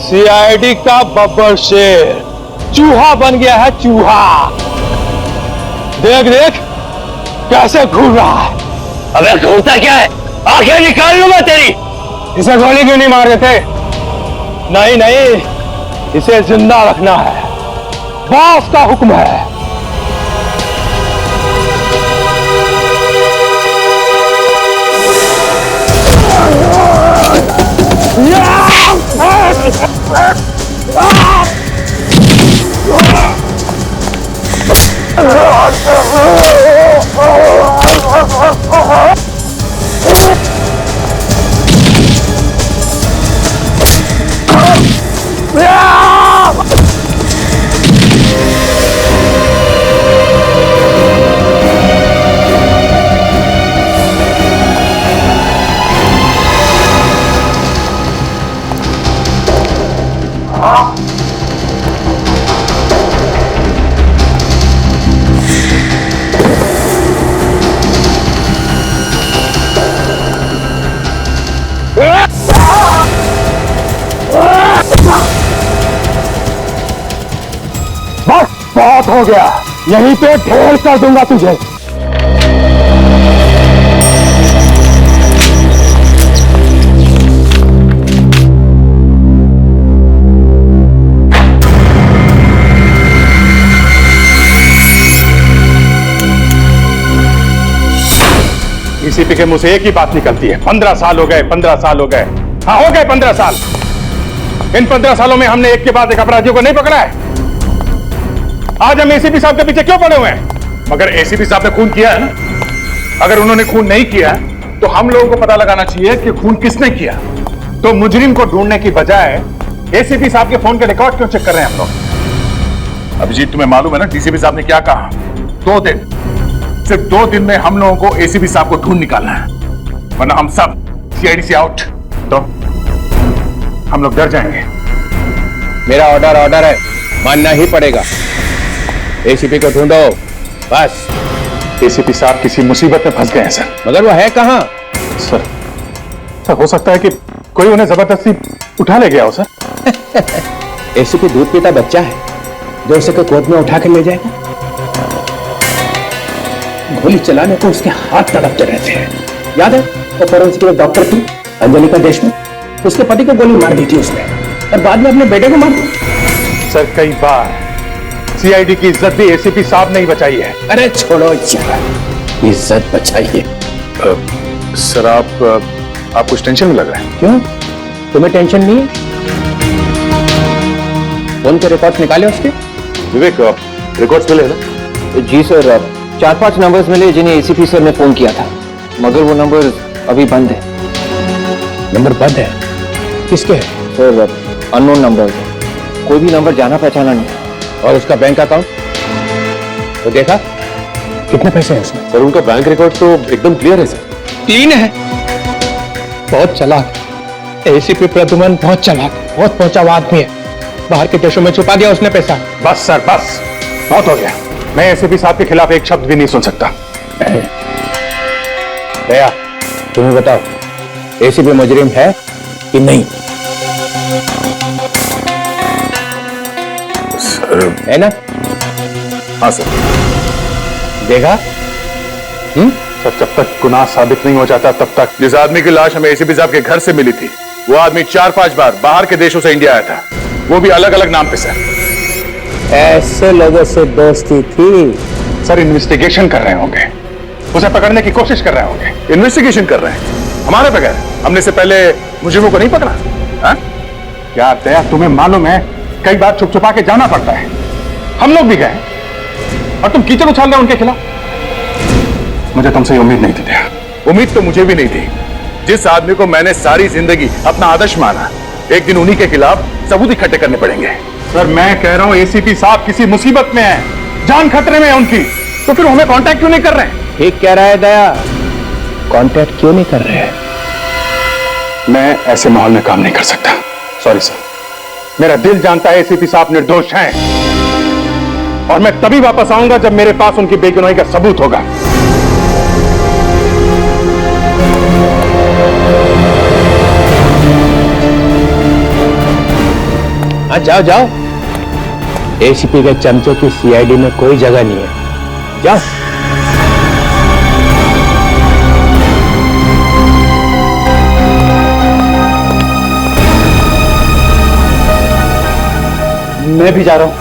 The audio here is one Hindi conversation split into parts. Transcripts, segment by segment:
सीआईडी का बब्बर शेर चूहा बन गया है, चूहा। देख देख कैसे घूर रहा है। अबे घूरता क्या है? आंखें निकाल लूंगा तेरी। इसे गोली क्यों नहीं मार रहे थे? नहीं नहीं, इसे जिंदा रखना है, बॉस का हुक्म है। बहुत हो गया, यहीं पे ढेर कर दूंगा तुझे। ईसीपी के मुंह से एक ही बात निकलती है, 15 साल हो गए, 15 साल हो गए। हाँ हो गए 15 साल। इन 15 सालों में हमने एक के बाद एक अपराधियों को नहीं पकड़ा है। आज हम एसीपी साहब के पीछे क्यों पड़े हुए हैं? मगर एसीपी साहब ने खून किया है ना। अगर उन्होंने खून नहीं किया तो हम लोगों को पता लगाना चाहिए कि खून किसने किया। तो मुजरिम को ढूंढने की बजाय एसीपी साहब के फोन के रिकॉर्ड क्यों चेक कर रहे हैं हम लोग? अभिजीत तुम्हें मालूम है ना डीसीपी साहब ने क्या कहा? 2 दिन, सिर्फ 2 दिन में हम लोगों को एसीपी साहब को ढूंढ निकालना है, वरना हम सब सीआईडी से आउट। तो हम लोग डर जाएंगे। मेरा ऑर्डर है, मानना ही पड़ेगा। एसीपी को ढूंढो बस। एसीपी साहब किसी मुसीबत में फंस गए हैं सर। मगर वो है कहां? सर हो सकता है कि कोई उन्हें जबरदस्ती उठा ले गया हो सर। एसीपी दूध पीता बच्चा है जो उसे गोद में उठा कर ले जाएगा? गोली चलाने को उसके हाथ तड़पते रहते हैं। याद है वो फोरेंसिक के डॉक्टर थी अंजलिका देशमुख, उसके पति को गोली मार दी थी उसने और बाद में अपने बेटे को मार दिया। सर कई बार सीआईडी की इज्जत भी एसीपी साहब ने ही बचाई है। अरे छोड़ो यार, इज्जत बचाइए। सर आप कुछ टेंशन में लग रहे हैं। क्यों, तुम्हें टेंशन नहीं है? फोन के रिकॉर्ड्स निकाले उसके? विवेक रिकॉर्ड्स मिले ना? जी सर, 4-5 नंबर्स मिले जिन्हें एसीपी सर ने फोन किया था, मगर वो नंबर अभी बंद है। नंबर बंद है? किसके है? सर अननोन नंबर, कोई भी नंबर जाना पहचाना नहीं। और उसका बैंक अकाउंट तो देखा? कितने पैसे हैं उसमें? सर उनका बैंक रिकॉर्ड तो एकदम क्लियर है सर। 3 है। बहुत चालाक एसीपी प्रद्युमन, बहुत चालाक, बहुत पहुंचा हुआ आदमी है। बाहर के देशों में छुपा दिया उसने पैसा। बस सर बस, बहुत हो गया। मैं एसीपी साहब के खिलाफ एक शब्द भी नहीं सुन सकता। दया, तुम्हें बताओ एसीपी मुजरिम है कि नहीं? है ना? हाँ सर। देखा? सर जब तक गुनाह साबित नहीं हो जाता तब तक। जिस आदमी की लाश हमें एसीपी साहब के घर से मिली थी, वो आदमी 4-5 बार बाहर के देशों से इंडिया आया था, वो भी अलग अलग नाम पे सर। ऐसे लोगों से दोस्ती थी? सर इन्वेस्टिगेशन कर रहे होंगे, उसे पकड़ने की कोशिश कर रहे होंगे। इन्वेस्टिगेशन कर रहे हैं हमारे बगैर? हमने से पहले मुजरिमों को नहीं पकड़ा? हाँ? क्या दया, तुम्हें मालूम है कई बार छुप छुपा के जाना पड़ता है। हम लोग भी गए और तुम कीचड़ उछाल रहे हो उनके खिलाफ। मुझे तुमसे उम्मीद नहीं थी दया। उम्मीद तो मुझे भी नहीं थी। जिस आदमी को मैंने सारी जिंदगी अपना आदर्श माना, एक दिन उन्हीं के खिलाफ सबूत इकट्ठे करने पड़ेंगे। सर मैं कह रहा हूं एसीपी साहब किसी मुसीबत में है, जान खतरे में है उनकी, तो फिर हमें कांटेक्ट क्यों नहीं कर रहे हैं? ठीक कह रहा है दया, कांटेक्ट क्यों नहीं कर रहे हैं? मैं ऐसे माहौल में काम नहीं कर सकता। सॉरी सर, मेरा दिल जानता है एसीपी साहब निर्दोष हैं, और मैं तभी वापस आऊंगा जब मेरे पास उनकी बेगुनाही का सबूत होगा। हाँ जाओ जाओ, एसीपी के चमचों की सीआईडी में कोई जगह नहीं है, जाओ। मैं भी जा रहा हूं।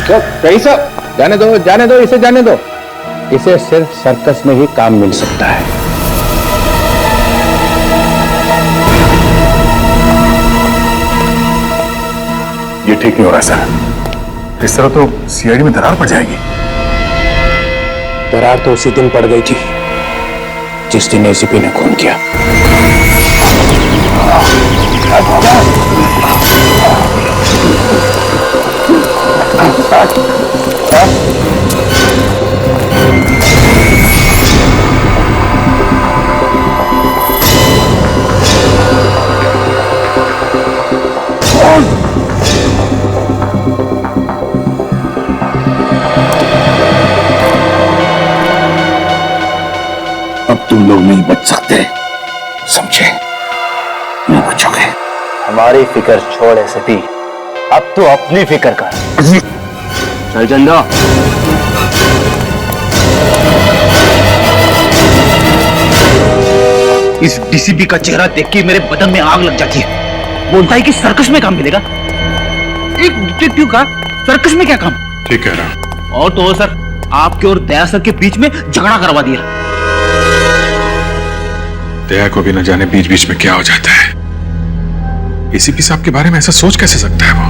तो कहीं सब जाने दो, जाने दो, इसे जाने दो। इसे सिर्फ सर्कस में ही काम मिल सकता है। ये ठीक नहीं हो रहा सर, इस तरह तो सीआईडी में दरार पड़ जाएगी। दरार तो उसी दिन पड़ गई थी जिस दिन एसीपी ने खून किया। अब तुम लोग नहीं बच सकते, समझे? नहीं बचोगे। हमारी फिक्र छोड़ एसीपी, अब तो अपनी फिक्र कर। चल चंदा। इस डीसीपी का चेहरा देख के मेरे बदन में आग लग जाती है। बोलता है कि सर्कस में काम मिलेगा। एक डिटेक्टिव का सर्कस में क्या काम? ठीक कह रहा। और तो सर, आपके और दया सर के बीच में झगड़ा करवा दिया। दया को भी न जाने बीच बीच में क्या हो जाता है। एसीपी साहब के बारे में ऐसा सोच कैसे सकता है वो?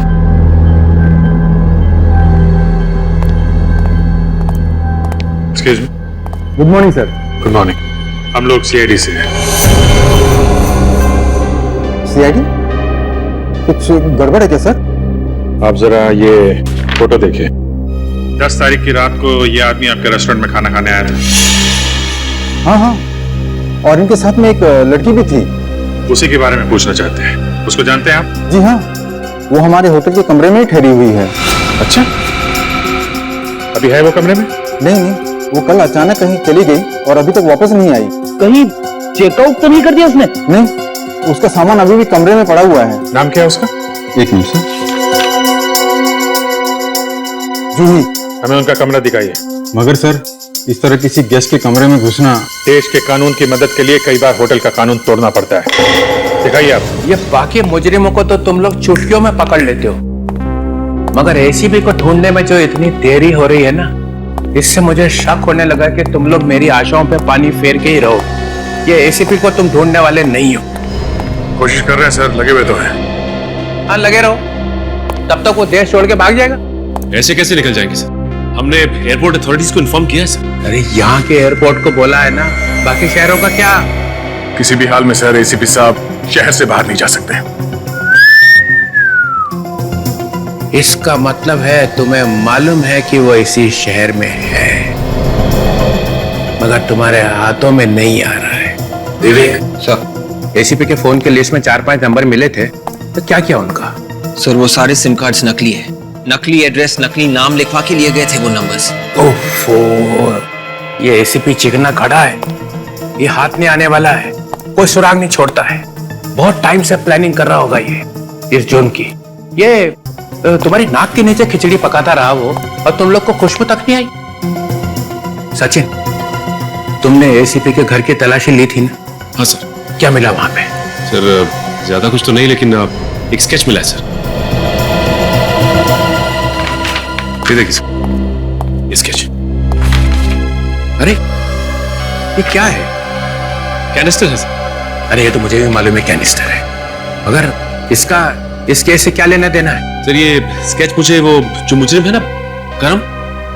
Excuse me. Good morning sir. Good morning. हम लोग सीआईडी से हैं। सीआईडी? कुछ गड़बड़ है क्या सर? आप जरा ये फोटो देखिए। 10 तारीख की रात को ये आदमी आपके रेस्टोरेंट में खाना खाने आया था। हाँ हाँ, और इनके साथ में एक लड़की भी थी। उसी के बारे में पूछना चाहते हैं। उसको जानते हैं आप? जी हाँ, वो हमारे होटल के कमरे में ही ठहरी हुई है। अच्छा, अभी है वो कमरे में? नहीं नहीं, वो कल अचानक कहीं चली गई और अभी तक वापस नहीं आई। कहीं चेकआउट तो नहीं कर दिया उसने? नहीं, उसका सामान अभी भी कमरे में पड़ा हुआ है। नाम क्या है उसका? एक मिनट सर। जूही। हमें उनका कमरा दिखाइए। मगर सर, इस तरह किसी गेस्ट के कमरे में घुसना। देश के कानून की मदद के लिए कई बार होटल का कानून तोड़ना पड़ता है। दिखाइए आप। ये बाकी मुजरिमों को तो तुम लोग चुटकियों में पकड़ लेते हो, मगर एसीपी को ढूंढने में जो इतनी देरी हो रही है ना, इससे मुझे शक होने लगा कि तुम लोग मेरी आशाओं पे पानी फेर के ही रहो। ये एसीपी को तुम ढूंढने वाले नहीं हो। कोशिश कर रहे हैं सर, लगे हुए तो हैं। हाँ लगे रहो, तब तक वो देश छोड़ के भाग जाएगा। ऐसे कैसे निकल जाएंगे सर? हमने एयरपोर्ट अथॉरिटीज को इन्फॉर्म किया है सर। अरे यहाँ के एयरपोर्ट को बोला है ना, बाकी शहरों का क्या? किसी भी हाल में सर एसीपी साहब शहर से बाहर नहीं जा सकते। इसका मतलब है तुम्हें मालूम है कि वो इसी शहर में है, मगर तुम्हारे हाथों में नहीं आ रहा है। विवेक सर, एसीपी के फोन के लिस्ट में 4-5 नंबर मिले थे, तो क्या किया उनका? सर वो सारे सिम कार्ड्स नकली है। नकली एड्रेस, नकली नाम लिखवा के लिए गए थे वो नंबर्स। ओफो, ये एसीपी चिकना खड़ा है, ये हाथ नहीं आने वाला है, कोई सुराग नहीं छोड़ता है। बहुत टाइम से प्लानिंग कर रहा होगा ये इस जोन की। ये तुम्हारी नाक के नीचे खिचड़ी पकाता रहा वो, और तुम लोग को खुशबू तक नहीं आई। सचिन, तुमने एसीपी के घर की तलाशी ली थी ना? हाँ सर। क्या मिला वहां पे? सर ज्यादा कुछ तो नहीं, लेकिन एक स्केच मिला है सर। ये देखिए सर, ये स्केच। अरे ये क्या है? कैनिस्टर है सर। अरे ये तो मुझे भी मालूम है कैनिस्टर है, मगर इस केस से क्या लेना देना है? सर ये स्केच मुझे वो जो मुजरिम है ना करम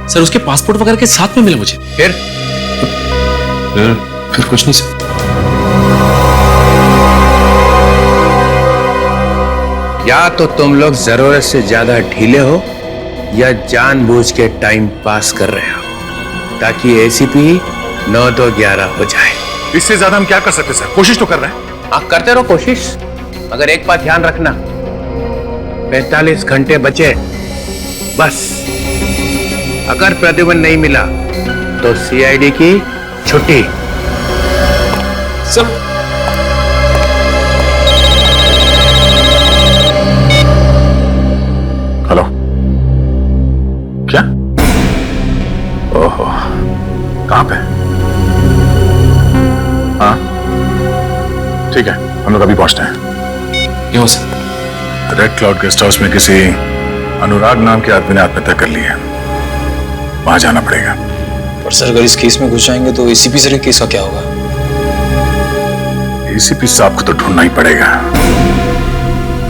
सर, उसके पासपोर्ट वगैरह के साथ में मिला मुझे। फिर कुछ नहीं सर। या तो तुम लोग जरूरत से ज्यादा ढीले हो, या जानबूझ के टाइम पास कर रहे हो, ताकि एसीपी 9-2-11 हो जाए। इससे ज्यादा हम क्या कर सकते सर? कोशिश तो कर रहे हैं। आप करते रहो कोशिश, मगर एक बात ध्यान रखना, 45 घंटे बचे बस। अगर प्रतिबंध नहीं मिला तो सीआईडी की छुट्टी। ठीक है, हम लोग अभी पहुंचते हैं। क्यों sir? Red cloud guest house में किसी अनुराग नाम के आदमी ने आत्महत्या कर ली है, वहां जाना पड़ेगा। पर सर अगर इस केस में घुस जाएंगे तो एसीपी सर के केस का क्या होगा? एसीपी साहब को तो ढूंढना ही पड़ेगा,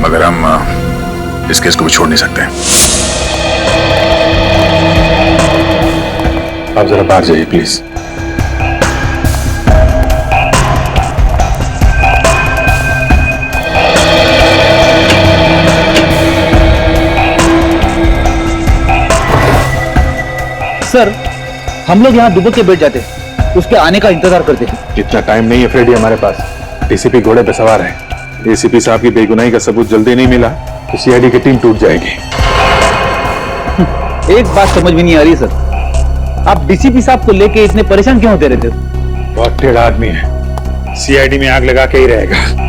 मगर हम इस केस को भी छोड़ नहीं सकते। आप जरा बाहर जाइए प्लीज। सर हम लोग यहाँ दुबक के बैठ जाते, उसके आने का इंतजार करते हैं। इतना टाइम नहीं है फ्रेडी हमारे पास। डीसीपी घोड़े पे सवार है। एसीपी साहब की बेगुनाही का सबूत जल्दी नहीं मिला तो सीआईडी की टीम टूट जाएगी। एक बात समझ में नहीं आ रही सर, आप डीसीपी साहब को लेके इतने परेशान क्यों होते रहते हो? बहुत टेढ़ा आदमी है, सीआईडी में आग लगा के ही रहेगा।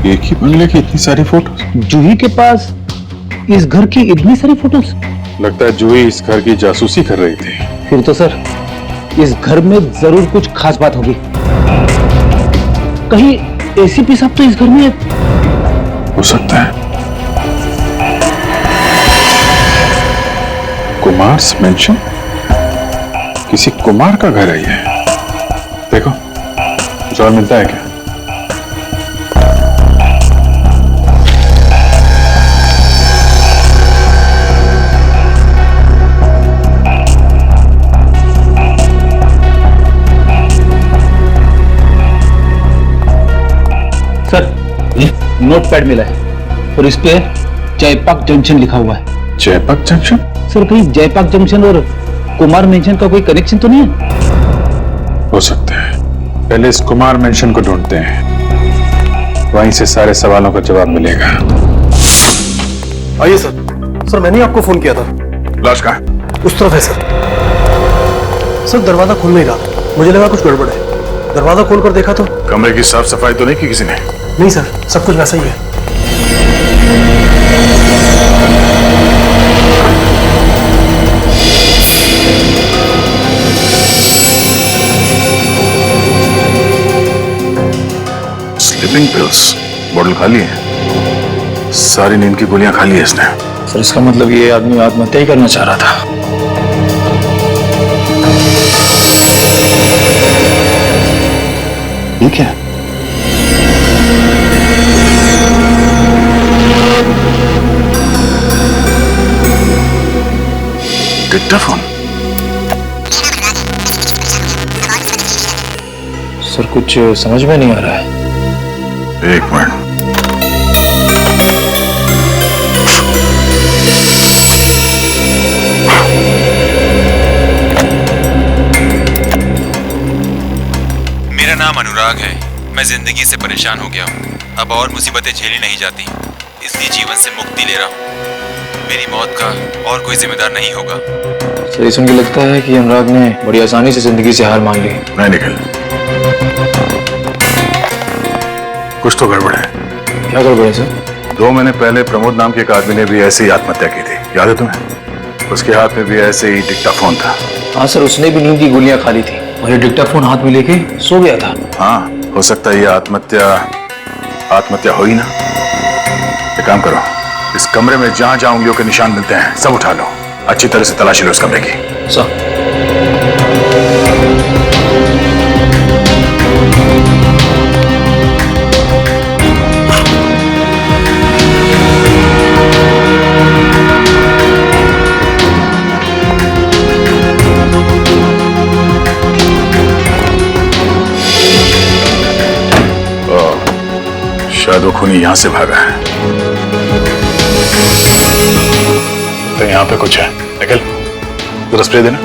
एक ही बंगले की इतनी सारी फोटो? जूही के पास इस घर की इतनी सारी फोटोज? लगता है जूही इस घर की जासूसी कर रही थी। फिर तो सर इस घर में जरूर कुछ खास बात होगी। कहीं एसीपी साहब तो इस घर में हो सकता है। कुमार्स मेंशन, किसी कुमार का घर है ये। देखो कुछ और मिलता है क्या? सर नोटपैड मिला है और इस पे जयपाक जंक्शन लिखा हुआ है। जयपाक जंक्शन? सर कहीं जयपाक जंक्शन और कुमार मेंशन का कोई कनेक्शन तो नहीं है? हो सकता है, पहले इस कुमार मेंशन को ढूंढते हैं, वहीं से सारे सवालों का जवाब मिलेगा। आइए सर। सर मैंने आपको फोन किया था। लाश कहाँ है? उस तरफ है सर। सर दरवाजा खुल नहीं रहा, मुझे लगा कुछ गड़बड़ है। दरवाजा खोलकर देखा तो कमरे की साफ सफाई तो नहीं की किसी ने? नहीं सर, सब कुछ वैसा ही है। स्लीपिंग पिल्स बोतल खाली है, सारी नींद की गोलियां खाली है इसने। सर इसका मतलब ये आदमी आत्महत्या ही करना चाह रहा था। ठीक है, डिक्टाफोन। सर कुछ समझ में नहीं आ रहा है। एक मिनट। मेरा नाम अनुराग है। मैं जिंदगी से परेशान हो गया हूँ, अब और मुसीबतें झेली नहीं जाती, इसलिए जीवन से मुक्ति ले रहा हूँ। मेरी मौत का और कोई जिम्मेदार नहीं होगा। सर ये सुन के लगता है कि अनुराग ने बड़ी आसानी से जिंदगी से हार मान ली। नहीं निखिल, कुछ तो गड़बड़ है। क्या गड़बड़ है सर? 2 महीने पहले प्रमोद नाम के एक आदमी ने भी ऐसे ही आत्महत्या की थी, याद है तुम्हें? उसके हाथ में भी ऐसे ही डिक्टाफोन था। हाँ सर, उसने भी नींद की गोलियां खा ली थी और ये डिक्टाफोन हाथ में लेके सो गया था। हाँ, हो सकता है ये आत्महत्या हो ही ना। एक काम करो, इस कमरे में जहां जहां उंगलियों के निशान मिलते हैं सब उठा लो, अच्छी तरह से तलाशी लो इस कमरे की। सर शायद वो खूनी यहां से भागा है। तो यहां पे कुछ है। निकल, जरा स्प्रे देना।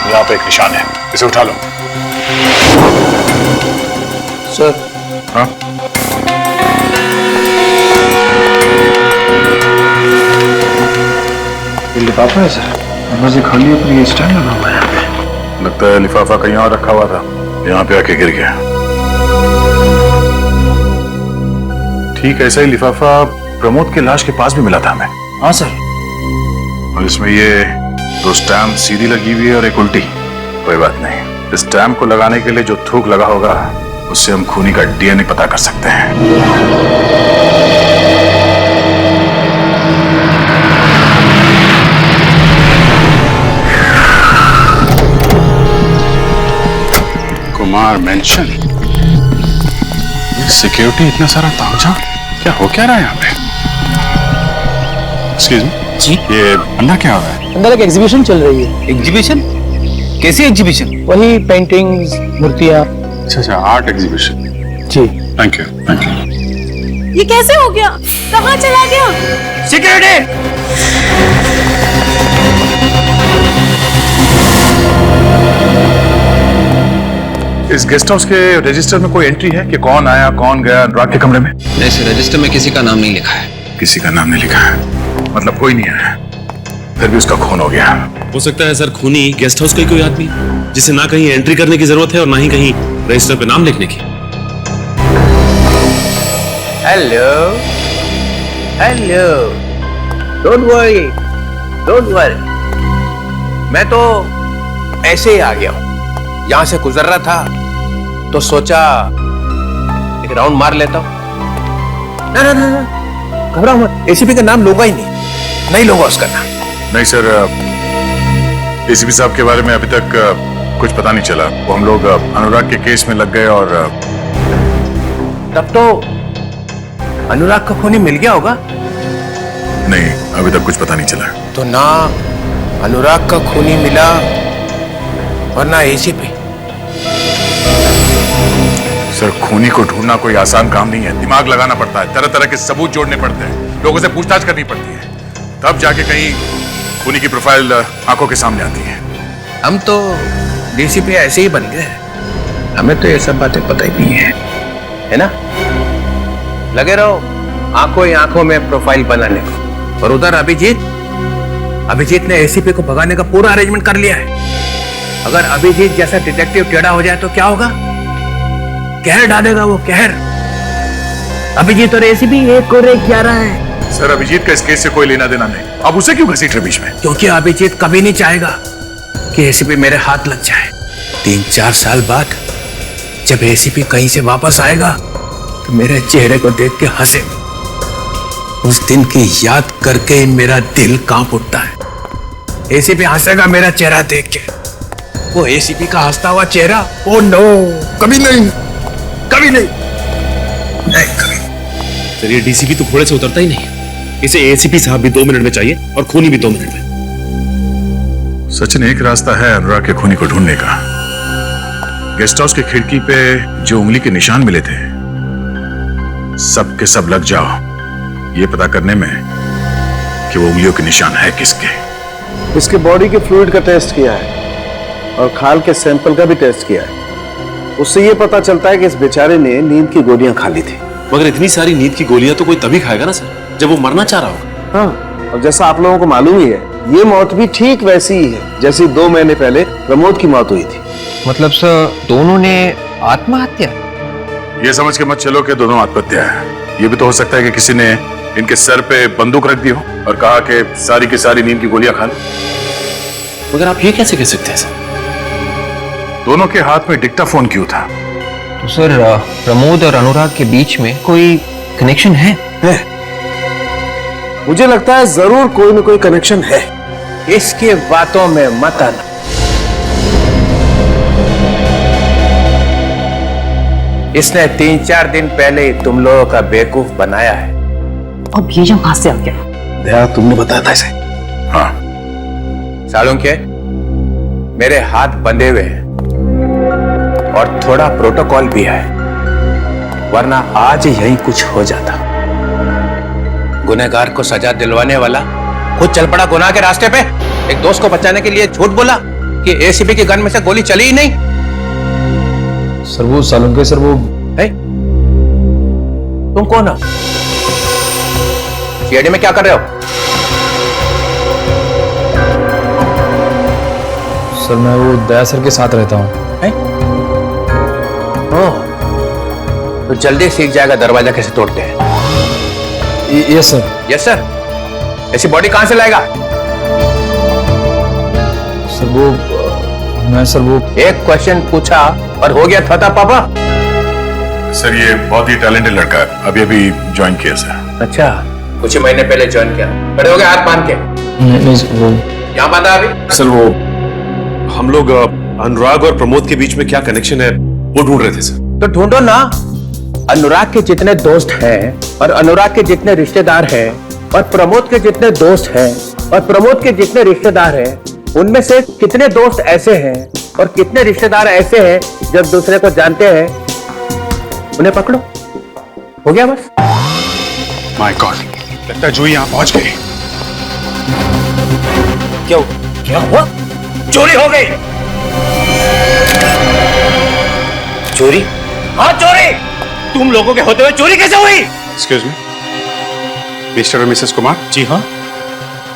यहां पे एक निशान है, इसे उठा लो। सर हाँ? ये लिफाफा है सर, नंबर खाली है पर ये स्टैंड लगा हुआ है यहाँ पे। लगता है लिफाफा कहीं और रखा हुआ था, यहाँ पे आके गिर गया। ठीक ऐसा ही लिफाफा प्रमोद की लाश के पास भी मिला था हमें। हाँ सर। और इसमें ये 2 स्टैम्प सीधी लगी हुई है और एक उल्टी। कोई बात नहीं, इस स्टैम्प को लगाने के लिए जो थूक लगा होगा उससे हम खूनी का डीएनए पता कर सकते हैं। कुमार मेंशन, सिक्योरिटी इतना सारा तामझाम, क्या हो क्या रहा है यहाँ पे? एक्सक्यूज मी जी, ये अंदर क्या हो रहा है? अंदर एक एग्जीबिशन चल रही है। एग्जीबिशन? कैसी एग्जीबिशन? वही पेंटिंग्स, मूर्तियां। अच्छा, आर्ट एग्जीबिशन। जी। Thank you. ये कैसे हो गया? कहाँ चला गया? सिक्योरिटी! इस गेस्ट हाउस के रजिस्टर में कोई एंट्री है कि कौन आया कौन गया अनुराग के कमरे में? नहीं सर, रजिस्टर में किसी का नाम नहीं लिखा है। किसी का नाम नहीं लिखा है, मतलब कोई नहीं आया, फिर भी उसका खून हो गया। हो सकता है सर खूनी गेस्ट हाउस का ही कोई आदमी, जिसे ना कहीं एंट्री करने की जरूरत है और ना ही कहीं रजिस्टर पे नाम लिखने की। हेलो हेलो, डोंट वरी, मैं तो ऐसे ही आ गया हूं। यहां से गुजर रहा था तो सोचा एक राउंड मार लेता हूं। ना ना ना ना, घबराओ मत, एसीपी का नाम लोगा ही नहीं लोगा उसका नाम। नहीं सर, एसीपी साहब के बारे में अभी तक कुछ पता नहीं चला। वो हम लोग अनुराग के केस में लग गए और तब तो अनुराग का खूनी मिल गया होगा। नहीं, अभी तक कुछ पता नहीं चला। तो ना अनुराग का खूनी मिला और ना एसीपी। सर, खूनी को ढूंढना कोई आसान काम नहीं है, दिमाग लगाना पड़ता है, तरह तरह के सबूत जोड़ने पड़ते हैं, लोगों से पूछताछ करनी पड़ती है, तब जाके कहीं खूनी की प्रोफाइल आंखों के सामने आती है। हम तो डीसीपी ऐसे ही बन गए, हमें तो ये सब बातें पता ही नहीं है ना? लगे रहो आंखों ही आंखों में प्रोफाइल बनाने को। और उधर अभिजीत ने एसीपी को भगाने का पूरा अरेंजमेंट कर लिया है। अगर अभिजीत जैसा डिटेक्टिव टेढ़ा हो जाए तो क्या होगा? कहर डालेगा वो, कहर। अभिजीत और एसीपी एक और एक 11 है। सर, अभिजीत का इस केस से कोई लेना देना नहीं, अब उसे क्यों घसीट रहे बीच में? क्योंकि अभिजीत कभी नहीं चाहेगा कि एसीपी मेरे हाथ लग जाए। 3-4 साल बाद जब एसीपी कहीं से वापस आएगा तो मेरे चेहरे को देख के हंसे। उस दिन की याद करके मेरा दिल कांप उठता है। एसीपी हंसेगा मेरा चेहरा देख के। वो एसीपी का हंसता हुआ चेहरा, ओ नो, कभी नहीं, कभी नहीं, नहीं कभी। सर, ये डीसीपी तो घोड़े से उतरता ही नहीं। इसे एसीपी साहब भी 2 मिनट में चाहिए और खूनी भी 2 मिनट में। सचिन, एक रास्ता है अनुराग के खूनी को ढूंढने का। गेस्ट हाउस की खिड़की पे जो उंगली के निशान मिले थे, सब के सब लग जाओ ये पता करने में कि वो उंगलियों के निशान है किसके। इसके बॉडी के फ्लूइड का टेस्ट किया है और खाल के सैंपल का भी टेस्ट किया है। उससे ये पता चलता है कि इस बेचारे ने नींद की गोलियां खा ली थी। मगर इतनी सारी नींद की गोलियां तो कोई तभी खाएगा ना सर, जब वो मरना चाह रहा होगा। हाँ, और जैसा आप लोगों को मालूम ही है, ये मौत भी ठीक वैसी ही है जैसी 2 महीने पहले प्रमोद की मौत हुई थी। मतलब सर, दोनों ने आत्महत्या? ये समझ के मत चलो कि दोनों आत्महत्या है। ये भी तो हो सकता है कि किसी ने इनके सर पे बंदूक रख दी हो और कहा कि सारी की सारी नींद की गोलियां खा लो। मगर आप ये कैसे कह सकते हैं सर? दोनों के हाथ में डिक्टाफोन क्यों था? तो सर, प्रमोद और अनुराग के बीच में कोई कनेक्शन है? मुझे लगता है जरूर कोई न कोई कनेक्शन है। इसकी बातों में मत आना। इसने 3-4 दिन पहले ही तुम लोगों का बेवकूफ बनाया है। अब ये जो कहां से आ गया? दया, तुमने बताया था इसे? हाँ। सालुंके, मेरे हाथ बंधे हुए हैं और थोड़ा प्रोटोकॉल भी है, वरना आज यही कुछ हो जाता। गुनहगार को सजा दिलवाने वाला खुद चल पड़ा गुनाह के रास्ते पे। एक दोस्त को बचाने के लिए झूठ बोला कि एसीपी के गन में से गोली चली ही नहीं? सर वो सालुंके सर वो है? तुम कौन हो? सीआईडी में क्या कर रहे हो? सर मैं वो दया सर के साथ रहता हूँ। ओह, तो जल्दी सीख जाएगा दरवाजा कैसे तोड़ते हैं। Yes sir. Yes sir. ऐसी बॉडी कहां से लाएगा? सर वो मैं सर वो एक क्वेश्चन पूछा और हो गया था पापा। सर ये बहुत ही टैलेंटेड लड़का है, अभी अभी ज्वाइन किया सर। अच्छा, कुछ ही महीने पहले ज्वाइन किया। खड़े हो गए हाथ बांध के। नहीं सर, वो यहाँ बांधा अभी? सर वो हम लोग अनुराग और प्रमोद के बीच में क्या कनेक्शन है वो ढूंढ रहे थे सर। तो ढूंढो ना। अनुराग के जितने दोस्त हैं और अनुराग के जितने रिश्तेदार हैं और प्रमोद के जितने दोस्त हैं और प्रमोद के जितने रिश्तेदार हैं, उनमें से कितने दोस्त ऐसे हैं और कितने रिश्तेदार ऐसे हैं जब दूसरे को जानते हैं, उन्हें पकड़ो। हो गया बस। माय गॉड, लगता है जूही यहाँ पहुंच गई। क्या हुआ? चोरी हो गई। चोरी? हाँ चोरी। तुम लोगों के होते हुए चोरी कैसे हुई? एक्सक्यूज मी, मिस्टर और मिसेस कुमार? जी हाँ।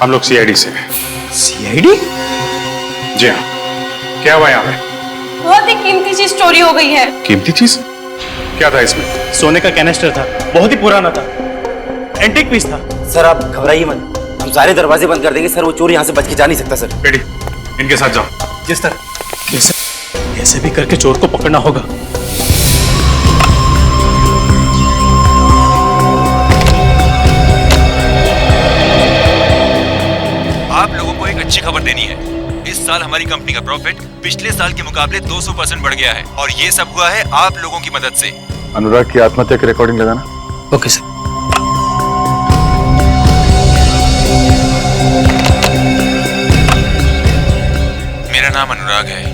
हम लोग सीआईडी से हैं। सीआईडी? जी हाँ। क्या हुआ यहाँ पे? बहुत ही कीमती चीज चोरी हो गई है। कीमती चीज? क्या था इसमें? सोने का कैनिस्टर था, बहुत ही पुराना था, एंटीक पीस था। सर आप घबराइए मत, हम सारे दरवाजे बंद कर देंगे सर। वो चोर यहाँ से बच के जा नहीं सकता सर। रेडी, इनके साथ जाओ। जी सर। कैसे भी करके चोर को पकड़ना होगा। आप लोगों को एक अच्छी खबर देनी है। इस साल हमारी कंपनी का प्रॉफिट पिछले साल के मुकाबले 200% बढ़ गया है और ये सब हुआ है आप लोगों की मदद से। अनुराग की आत्महत्या की रिकॉर्डिंग लगाना। Okay sir. मेरा नाम अनुराग है।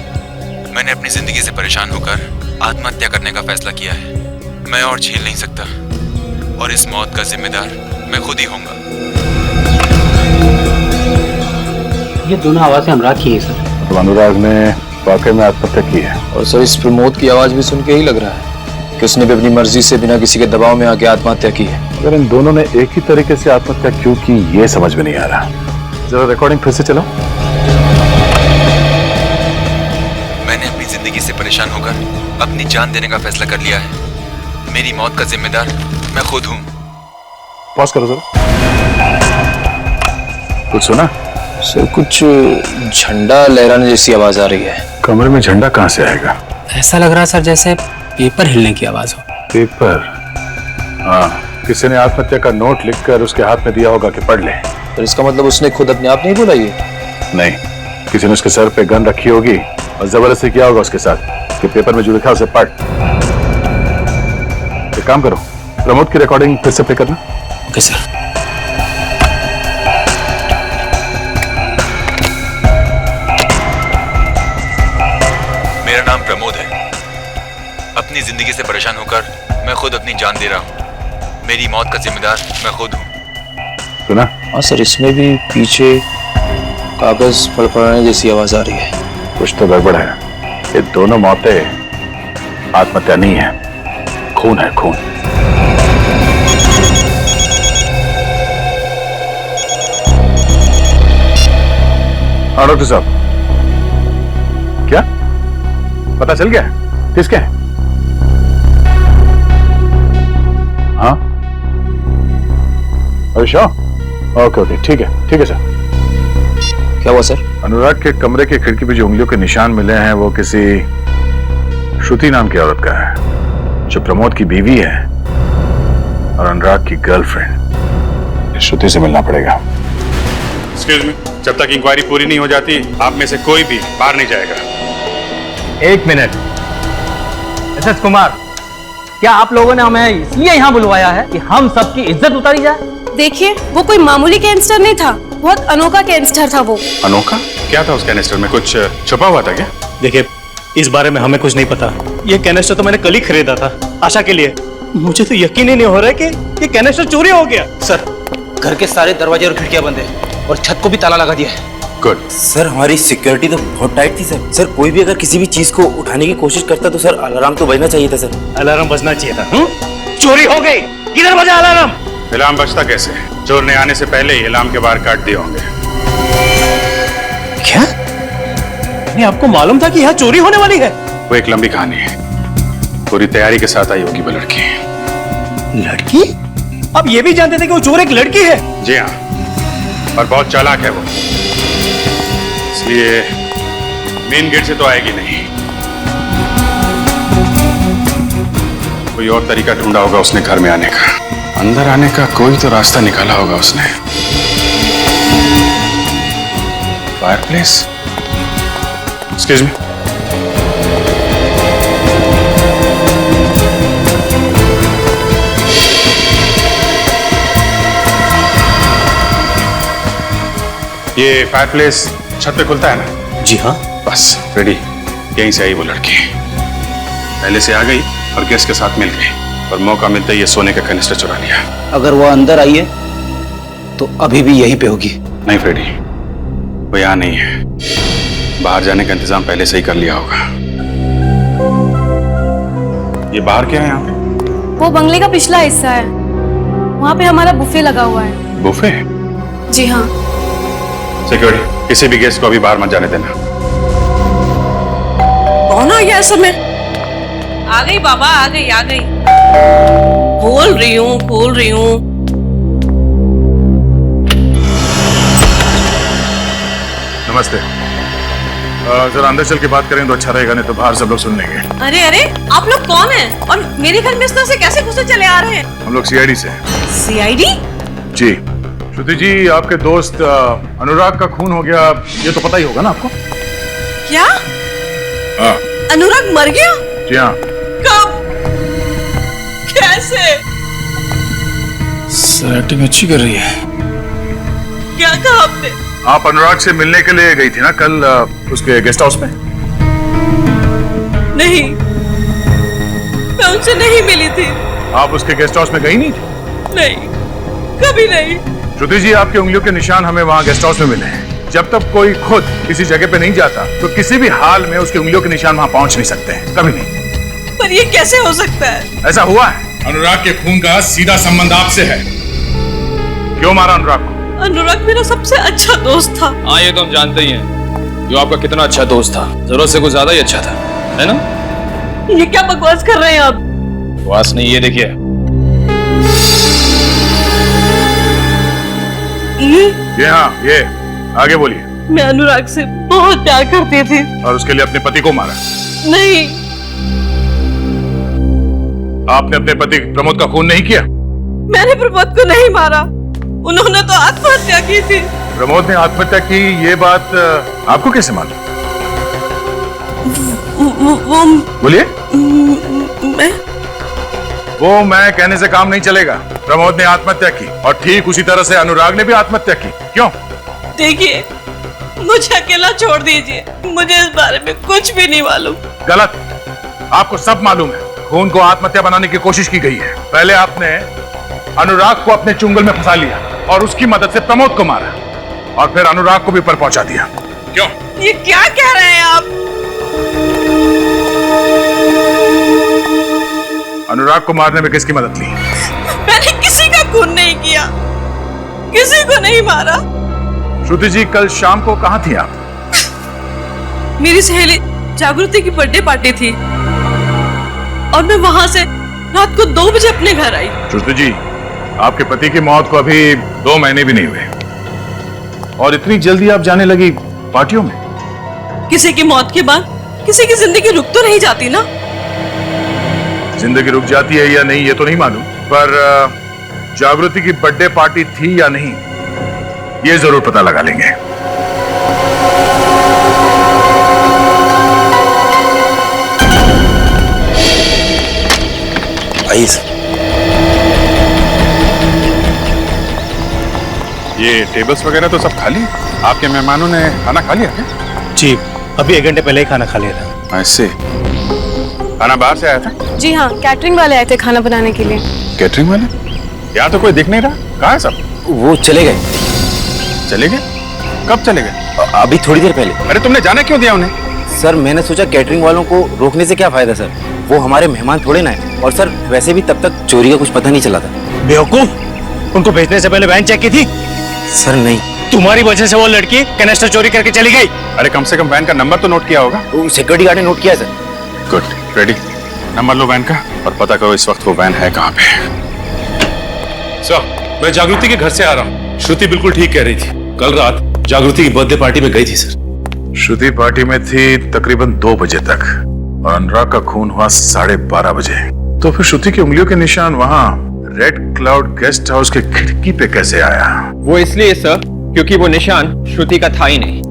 मैंने अपनी जिंदगी से परेशान होकर आत्महत्या करने का फैसला किया है। मैं और झेल नहीं सकता और इस मौत का जिम्मेदार मैं खुद ही होऊंगा। ये दोनों आवाजें अनुराग की है सर। तो अनुराग ने वाकई में आत्महत्या की है। और सर इस प्रमोद की आवाज भी सुन के ही लग रहा है कि उसने भी अपनी मर्जी से बिना किसी के दबाव में आके आत्महत्या की है। अगर इन दोनों ने एक ही तरीके से आत्महत्या क्यों की ये समझ में नहीं आ रहा। जरा रिकॉर्डिंग फिर से चलाओ। मैंने अपनी जिंदगी से परेशान होकर अपनी जान देने का फैसला कर लिया है। मेरी मौत का जिम्मेदार मैं खुद हूँ। पॉज करो जरा। कुछ सुना? सर कुछ झंडा लहराने जैसी आवाज आ रही है। कमरे में झंडा कहाँ से आएगा? ऐसा लग रहा सर जैसे पेपर हिलने की आवाज हो। पेपर? हाँ, किसी ने आत्महत्या का नोट लिखकर उसके हाथ में दिया होगा कि पढ़ ले। तो इसका मतलब उसने खुद अपने आप नहीं बोला ये? नहीं, किसी ने उसके सर पे गन रखी होगी और जबरदस्ती किया होगा उसके साथ कि पेपर में जो लिखा उसे पढ़। एक काम करो, प्रमोद की रिकॉर्डिंग फिर से प्ले करना। Okay sir. मेरा नाम प्रमोद है। अपनी जिंदगी से परेशान होकर मैं खुद अपनी जान दे रहा हूँ। मेरी मौत का जिम्मेदार मैं खुद हूँ। सुना? हाँ सर, इसमें भी पीछे कागज फड़फड़ाने जैसी आवाज आ रही है। कुछ तो गड़बड़ है। ये दोनों मौतें आत्महत्या नहीं है, खून है, खून। हाँ डॉक्टर साहब, क्या पता चल गया किसके हैं? हाँ, अरे ओके ओके, ठीक है सर। क्या हुआ सर? अनुराग के कमरे की खिड़की पे जो उंगलियों के निशान मिले हैं वो किसी श्रुति नाम की औरत का है, जो प्रमोद की बीवी है और अनुराग की गर्लफ्रेंड। श्रुति से मिलना पड़ेगा। एक्सक्यूज मी, जब तक इंक्वायरी पूरी नहीं हो जाती आप में से कोई भी बाहर नहीं जाएगा। एक मिनट। मिसेस कुमार, क्या आप लोगों ने हमें इसलिए यहाँ बुलवाया है कि हम सबकी इज्जत उतारी जाए? देखिए, वो कोई मामूली कैंसर नहीं था, बहुत अनोखा कैंसर था वो। अनोखा? क्या था उस कैनिस्टर में? कुछ छुपा हुआ था क्या? देखिए, इस बारे में हमें कुछ नहीं पता। ये कैनिस्टर तो मैंने कल ही खरीदा था आशा के लिए। मुझे तो यकीन ही नहीं हो रहा है कि ये कैनिस्टर चोरी हो गया। सर, घर के सारे दरवाजे और खिड़कियां बंद है और छत को भी ताला लगा दिया है। गुड। सर हमारी सिक्योरिटी तो बहुत टाइट थी सर। सर कोई भी अगर किसी भी चीज को उठाने की कोशिश करता तो सर अलार्म तो बजना चाहिए था सर। अलार्म बजना चाहिए था। चोरी हो गई, किधर बजा अलार्म? अलार्म बजता कैसे? चोर ने आने से पहले ही अलार्म के बाहर काट दिए होंगे। क्या? नहीं, आपको मालूम था कि यहाँ चोरी होने वाली है? वो एक लंबी कहानी है। पूरी तैयारी के साथ आई होगी वो लड़की। लड़की? आप ये भी जानते थे कि वो चोर एक लड़की है? जी हाँ, और बहुत चालाक है वो, इसलिए मेन गेट से तो आएगी नहीं। कोई और तरीका ढूंढा होगा उसने घर में आने का। अंदर आने का कोई तो रास्ता निकाला होगा उसने। फायरप्लेस? Excuse me. ये फायरप्लेस छत पे खुलता है ना? जी हाँ। बस रेडी, यहीं से आई वो लड़की। पहले से आ गई और गेस्ट के साथ मिल गई और मौका मिलते ही ये सोने का कनिस्टर चुरा लिया। अगर वो अंदर आई है तो अभी भी यहीं पे होगी। नहीं फ्रेडी, वो यहाँ नहीं है। बाहर जाने का इंतजाम पहले से ही कर लिया होगा। ये बाहर क्या है यहाँ पे? वो बंगले का पिछला हिस्सा है, वहाँ पे हमारा बुफे लगा हुआ है। बुफे? जी हाँ। सिक्योरिटी, किसी भी गेस्ट को अभी बाहर मत जाने देना। कौन आ गया समय? आ गई बाबा, आ गई आ गई। खोल रही हूँ। नमस्ते। जरा अंदर चल के बात करें तो अच्छा रहेगा, नहीं तो बाहर सब लोग सुन लेंगे। अरे अरे, आप लोग कौन हैं? और मेरे घर में इस तरह से कैसे घुसे चले आ रहे हैं? हम लोग सीआईडी से। सीआईडी? जी। श्रुति जी, आपके दोस्त अनुराग का खून हो गया, ये तो पता ही होगा ना आपको? क्या? हाँ। अनुराग मर गया? जी हाँ। कब? कैसे? सर एक्टिंग अच्छी कर रही है। क्या कहा आपने? आप अनुराग से मिलने के लिए गई थी ना कल उसके गेस्ट हाउस में? नहीं, मैं उनसे नहीं मिली थी। आप उसके गेस्ट हाउस में गई नहीं थी? नहीं, कभी नहीं। श्रुति जी, आपकी उंगलियों के निशान हमें वहाँ गेस्ट हाउस में मिले हैं। जब तक कोई खुद किसी जगह पे नहीं जाता तो किसी भी हाल में उसकी उंगलियों के निशान वहाँ पहुँच नहीं सकते हैं, कभी नहीं। पर ये कैसे हो सकता है? ऐसा हुआ है। अनुराग के खून का सीधा संबंध आपसे है। क्यों मारा अनुराग को? अनुराग मेरा सबसे अच्छा दोस्त था। हाँ, ये तो हम जानते ही हैं। जो आपका कितना अच्छा दोस्त था, जरूरत से कुछ ज्यादा ही अच्छा था, है ना? ये क्या बकवास कर रहे हैं आप? बकवास नहीं, ये देखिए। ये हाँ, ये आगे बोलिए। मैं अनुराग से बहुत प्यार करती थी। और उसके लिए अपने पति को मारा? नहीं। आपने अपने पति प्रमोद का खून नहीं किया? मैंने प्रमोद को नहीं मारा, उन्होंने तो आत्महत्या की थी। प्रमोद ने आत्महत्या की, ये बात आपको कैसे मालूम? वो बोलिए। मैं वो मैं कहने से काम नहीं चलेगा। प्रमोद ने आत्महत्या की और ठीक उसी तरह से अनुराग ने भी आत्महत्या की। क्यों? देखिए, मुझे अकेला छोड़ दीजिए, मुझे इस बारे में कुछ भी नहीं मालूम। गलत, आपको सब मालूम है। खून को आत्महत्या बनाने की कोशिश की गई है। पहले आपने अनुराग को अपने चुंगल में फंसा लिया और उसकी मदद से प्रमोद को मारा और फिर अनुराग को भी ऊपर पहुंचा दिया। क्यों? ये क्या कह रहे हैं आप? अनुराग को मारने में किसकी मदद ली? मैंने किसी का खून नहीं किया, किसी को नहीं मारा। श्रुति जी, कल शाम को कहां थी आप? मेरी सहेली जागृति की बर्थडे पार्टी थी और मैं वहां से रात को 2 बजे अपने घर आई। श्रुति जी, आपके पति की मौत को अभी 2 महीने भी नहीं हुए और इतनी जल्दी आप जाने लगी पार्टियों में? किसी की मौत के बाद किसी की जिंदगी रुक तो नहीं जाती ना। जिंदगी रुक जाती है या नहीं ये तो नहीं मालूम, पर जागृति की बर्थडे पार्टी थी या नहीं ये जरूर पता लगा लेंगे। आइए सर। ये टेबल्स वगैरह तो सब खाली है। आपके मेहमानों ने खाना खा लिया क्या? जी, अभी 1 घंटे पहले ही खाना खा लिया था। ऐसे खाना बाहर से आया था? जी हाँ, कैटरिंग वाले आए थे खाना बनाने के लिए। कैटरिंग वाले? यहाँ तो कोई दिख नहीं रहा, कहाँ है सब? वो चले गए। चले गए? कब चले गए? अभी थोड़ी देर पहले। अरे तुमने जाने क्यों दिया उन्हें? सर मैंने सोचा कैटरिंग वालों को रोकने से क्या फायदा सर, वो हमारे मेहमान थोड़े ना है। और सर वैसे भी तब तक चोरी का कुछ पता नहीं चला था। बेवकूफ, उनको भेजने से पहले वैन चेक की थी? सर नहीं। तुम्हारी वजह से वो लड़की कैनेस्टर चोरी करके चली गई। अरे कम से कम वैन का नंबर तो नोट किया होगा। सिक्योरिटी गार्ड ने नोट किया सर। Good, ready. नंबर लो वैन का और पता करो इस वक्त वो वैन है कहाँ पे। सर, मैं जागृति के घर से आ रहा हूँ। श्रुति बिल्कुल ठीक कह रही थी। कल रात जागृति की बर्थडे पार्टी में गई थी सर। श्रुति पार्टी में थी तकरीबन 2 बजे तक और अनुराग का खून हुआ 12:30 बजे। तो फिर श्रुति की उंगलियों के निशान वहाँ रेड क्लाउड गेस्ट हाउस के खिड़की पे कैसे आया? वो इसलिए सर क्योंकि वो निशान श्रुति का था ही नहीं।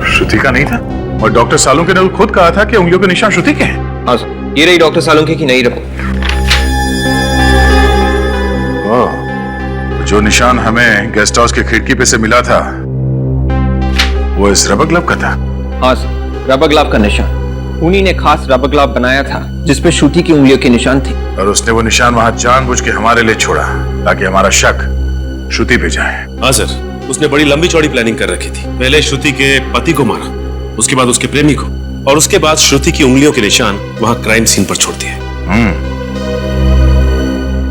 श्रुति का नहीं था? और डॉक्टर सालुंके ने खुद कहा था कि उंगलियों के निशान श्रुति के हैं। हाँ सर, ये रही डॉक्टर सालुंके की नई रिपोर्ट। जो निशान हमें गेस्ट हाउस के खिड़की पे से मिला था वो इस रबर ग्लव का था। हाँ सर, रबर ग्लव का निशान। उन्हीं ने खास रबर ग्लव बनाया था जिसपे श्रुति की उंगलियों के निशान थे। और उसने वो निशान वहां जानबूझ के हमारे लिए छोड़ा ताकि हमारा शक श्रुति पे जाए। हाँ सर, उसने बड़ी लंबी चौड़ी प्लानिंग कर रखी थी। पहले श्रुति के पति को मारा, उसके बाद उसके प्रेमी को, और उसके बाद श्रुति की उंगलियों के निशान वहां क्राइम सीन पर छोड़ दिए।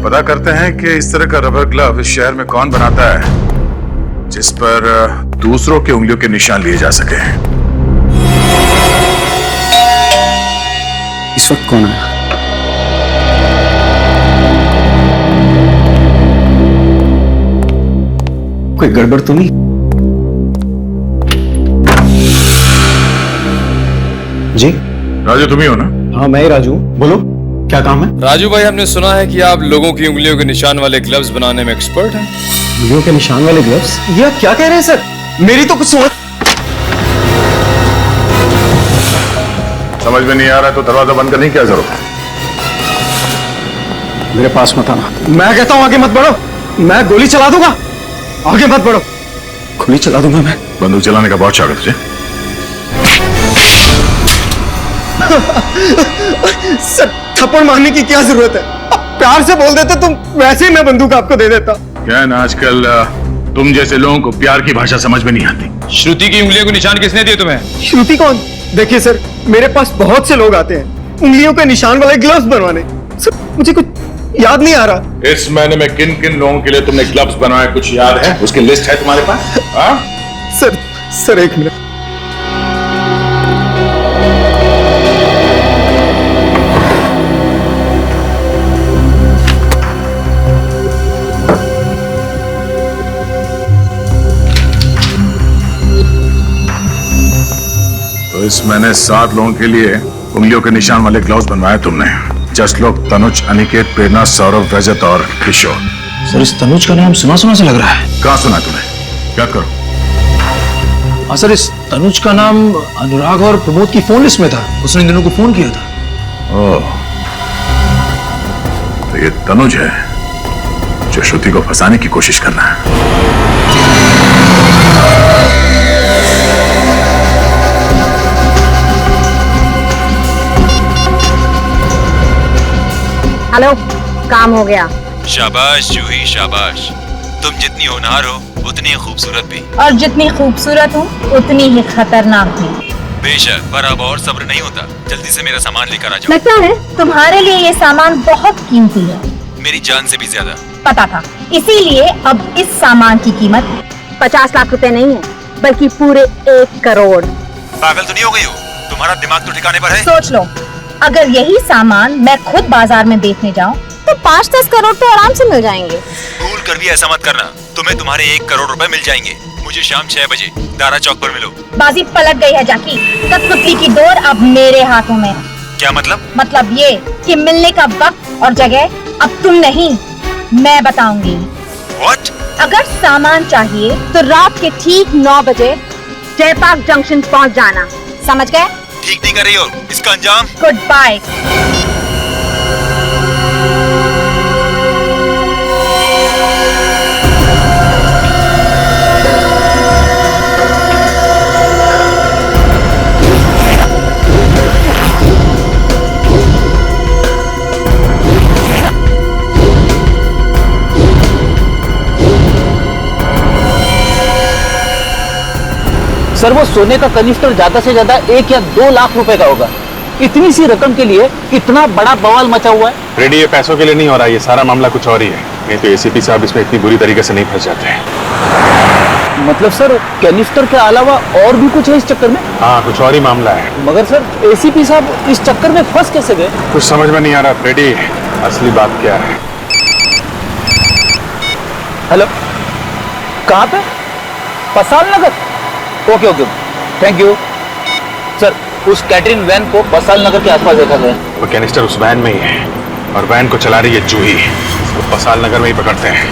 पता करते हैं कि इस तरह का रबर ग्लव इस शहर में कौन बनाता है जिस पर दूसरों की उंगलियों के निशान लिए जा सके। इस वक्त कौन आया? कोई गड़बड़ तो नहीं? जी राजू तुम ही हो ना? हाँ मैं ही राजू, बोलो क्या काम है? राजू भाई, हमने सुना है कि आप लोगों की उंगलियों के निशान वाले ग्लव्स बनाने में एक्सपर्ट हैं। उंगलियों के निशान वाले ग्लव्स? ये आप क्या कह रहे हैं सर? मेरी तो कुछ समझ में नहीं आ रहा तो दरवाजा बंद करने की क्या जरूरत है? मेरे पास मत आना। मैं कहता हूं आगे मत बढ़ो, मैं गोली चला दूंगा। आगे मत बढ़ो, गोली चला दूंगा मैं। बंदूक चलाने का बहुत शौक है तुझे? सर थप्पड़ मारने की क्या जरूरत है? आप प्यार से बोल देते तुम, वैसे ही मैं बंदूक आपको दे देता। क्या है ना, आजकल तुम जैसे लोगों को प्यार की भाषा समझ में नहीं आती। श्रुति की उंगलियों को निशान किसने दिए तुम्हें? श्रुति कौन? देखिए सर, मेरे पास बहुत से लोग आते हैं उंगलियों के निशान वाले ग्लव्स बनवाने। सर मुझे कुछ याद नहीं आ रहा। इस महीने में किन किन लोगों के लिए तुमने ग्लव्स बनाए कुछ याद है? उसकी लिस्ट है तुम्हारे पास? हाँ? सर एक मिनट। तो इस महीने 7 लोगों के लिए उंगलियों के निशान वाले ग्लव्स बनवाए तुमने। 10 लोग तनुज, अनिकेत, प्रेरणा, सौरभ, रजत और किशोर। सर इस तनुज का नाम सुना सुना से लग रहा है। कहाँ सुना तुम्हें? याद करो। हाँ सर, इस तनुज का नाम अनुराग और प्रमोद की फोन लिस्ट में था। उसने इन दोनों को फोन किया था। ओह, तो ये तनुज है जो श्रुति को फंसाने की कोशिश कर रहा है। हेलो, काम हो गया। शाबाश जूही शाबाश। तुम जितनी होनहार हो उतनी ही खूबसूरत भी। और जितनी खूबसूरत हूँ उतनी ही खतरनाक भी। बेशक, पर अब और सब्र नहीं होता। जल्दी से मेरा सामान लेकर आ जाओ। लगता है तुम्हारे लिए ये सामान बहुत कीमती है। मेरी जान से भी ज्यादा। पता था, इसीलिए अब इस सामान की कीमत 50 लाख रुपए नहीं है, बल्कि पूरे 1 करोड़। पागल तो नहीं हो गई हो? तुम्हारा दिमाग तो ठिकाने पर है? सोच लो, अगर यही सामान मैं खुद बाजार में बेचने जाऊं तो 5-10 करोड़ तो आराम से मिल जाएंगे। भूल कर भी ऐसा मत करना, तुम्हें तुम्हारे 1 करोड़ रुपए मिल जाएंगे। मुझे शाम 6 बजे दारा चौक पर मिलो। बाजी पलट गई है जाकी। कठपुतली की डोर अब मेरे हाथों में। क्या मतलब? मतलब ये कि मिलने का वक्त और जगह अब तुम नहीं, मैं बताऊंगी। What? अगर सामान चाहिए तो रात के ठीक 9 बजे जयपाक जंक्शन पहुंच जाना, समझ गए? ठीक नहीं कर रही हो, इसका अंजाम? Good bye. सर वो सोने का कनिस्टर ज्यादा से ज्यादा 1 या 2 लाख रुपए का होगा। इतनी सी रकम के लिए इतना बड़ा बवाल मचा हुआ है। रेडी, ये पैसों के लिए नहीं हो रहा, ये सारा मामला कुछ और ही है। नहीं तो एसीपी साहब इसमें इतनी बुरी तरीके से नहीं फंस जाते हैं। मतलब सर कैनिस्टर के अलावा और भी कुछ है इस चक्कर में? हाँ, कुछ और ही मामला है। मगर सर एसीपी साहब इस चक्कर में फंस कैसे गए? कुछ समझ में नहीं आ रहा रेडी, असली बात क्या है। हेलो, कहाँ पे? Pasal Nagar? Okay okay, thank you sir. उस कैटरिंग वैन को पसाल नगर के आसपास देखा गया। वो कैनिस्टर उस वैन में ही है और वैन को चला रही है जूही। वो पसाल नगर में ही पकड़ते हैं।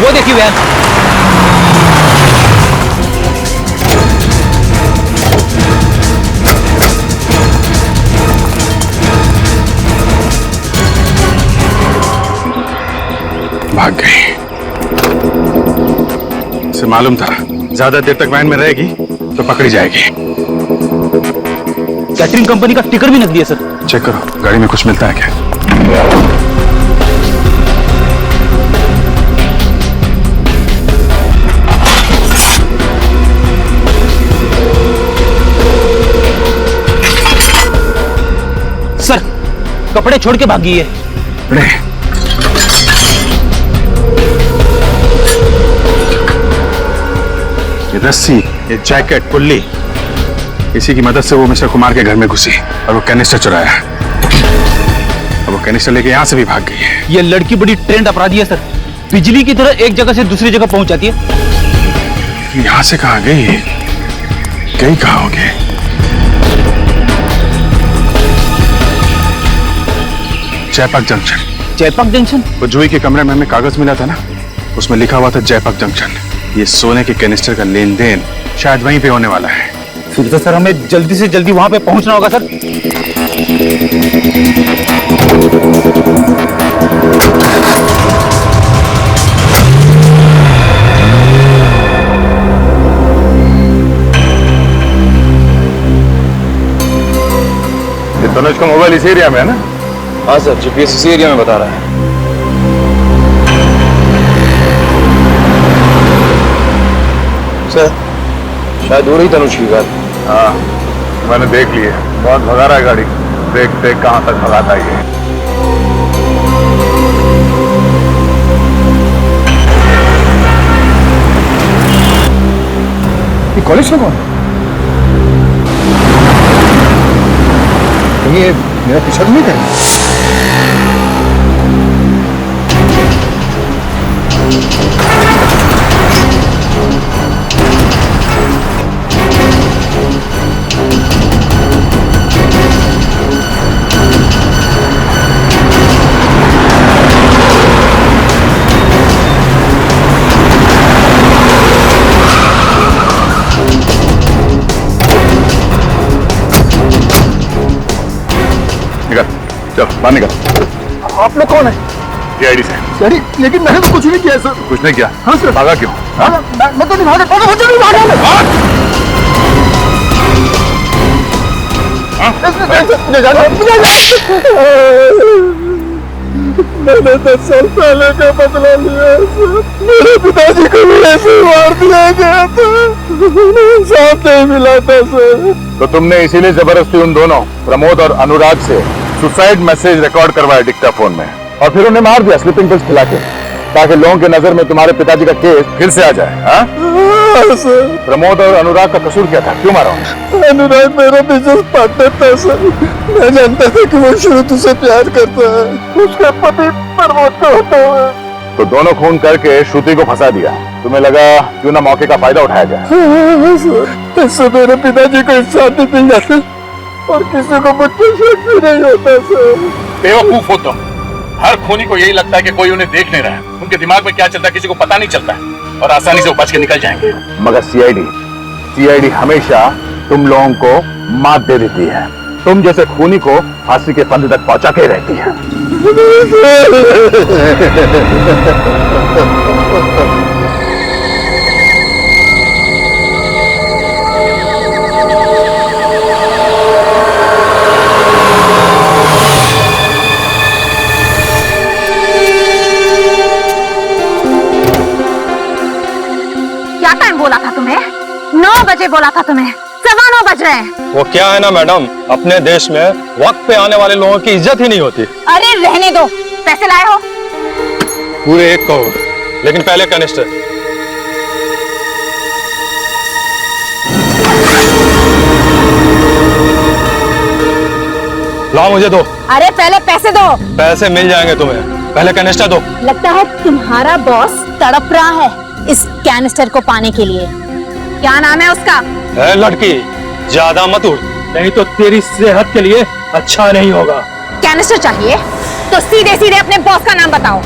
वो देखिए वैन। भाग गई। इसे मालूम था ज्यादा देर तक वैन में रहेगी तो पकड़ी जाएगी। कैटरिंग कंपनी का टिकर भी नकली है सर। चेक करो गाड़ी में कुछ मिलता है क्या। सर कपड़े छोड़ के भागी है। ये रस्सी, ये जैकेट, कुल्ली, इसी की मदद से वो मिस्टर कुमार के घर में घुसी और वो कैनिस्टर चुराया। अब वो कैनिस्टर लेके यहाँ से भी भाग गई है। ये लड़की बड़ी ट्रेंड अपराधी है सर। बिजली की तरह एक जगह से दूसरी जगह पहुंच जाती है। यहाँ से कहाँ गई? गई कहाँ होगी? जयपाक जंक्शन। जयपाक जंक्शन? वो जूही के कमरे में हमें कागज मिला था ना, उसमें लिखा हुआ था जयपाक जंक्शन। ये सोने के कैनिस्टर का लेन देन शायद वहीं पे होने वाला है। फिर तो सर हमें जल्दी से जल्दी वहां पे पहुंचना होगा सर। ये तनुज का मोबाइल इस एरिया में है ना? हाँ सर, जीपीएस इसी एरिया में बता रहा है। सर शायद हो रही तनुज की गाड़ी। हाँ, मैंने देख ली है। बहुत भगा रहा है गाड़ी। देख देख कहाँ तक भगाता है ये। कॉलेज में कौन? ये मेरा पीछा तो नहीं करेगा? चल बाहर निकल। आप लोग कौन है? सीआईडी से। सर लेकिन मैंने तो कुछ नहीं किया सर। कुछ नहीं किया? हाँ सर। भागा क्यों? हाँ? मैं तो नहीं भागा। नहीं भागा। मैंने 10 साल पहले का बदला लिया। मेरे पिताजी को भी ऐसे मार दिया गया था। साथ नहीं मिला था सर। तो तुमने इसीलिए जबरदस्ती उन दोनों प्रमोद और अनुराग से सुसाइड मैसेज रिकॉर्ड करवाया डिक्टाफोन में और फिर उन्हें मार दिया स्लीपिंग पिल्स खिला के, ताकि लोगों की नजर में तुम्हारे पिताजी का केस फिर से आ जाए। हाँ? सर। प्रमोद और अनुराग का कसूर क्या था? क्यों मारा? अनुराग मेरा बिजनेस पार्टनर था सर। मैं जानता था कि वो शुरू से प्यार करता है। उसका पति प्रमोद का होता है। तो दोनों खून करके श्रुति को फंसा दिया। तुम्हें लगा क्यों ना मौके का फायदा उठाया जाए। इससे मेरे पिताजी को इंसाफ भी मिल जाता और किसी को मुझ पर शक भी नहीं होता सर। बेवकूफ हो तुम। हर खूनी को यही लगता है कि कोई उन्हें देख नहीं रहा है। उनके दिमाग में क्या चलता है किसी को पता नहीं चलता है और आसानी से वो बच के निकल जाएंगे। मगर सीआईडी हमेशा तुम लोगों को मात दे देती है। तुम जैसे खूनी को फांसी के फंदे तक पहुंचा के रहती है। बजे बोला था तुम्हें? 9:15 बज रहे हैं। वो क्या है ना मैडम, अपने देश में वक्त पे आने वाले लोगों की इज्जत ही नहीं होती। अरे रहने दो, पैसे लाए हो? पूरे 1 करोड़, लेकिन पहले कनिस्टर। लाओ मुझे दो। अरे पहले पैसे दो। पैसे मिल जाएंगे तुम्हें, पहले कैनिस्टर दो। लगता है तुम्हारा बॉस तड़प रहा है इस कैनिस्टर को पाने के लिए। क्या नाम है उसका? लड़की, ज्यादा मत उड़, नहीं तो तेरी सेहत के लिए अच्छा नहीं होगा। कैनिस्टर चाहिए तो सीधे सीधे अपने बॉस का नाम बताओ।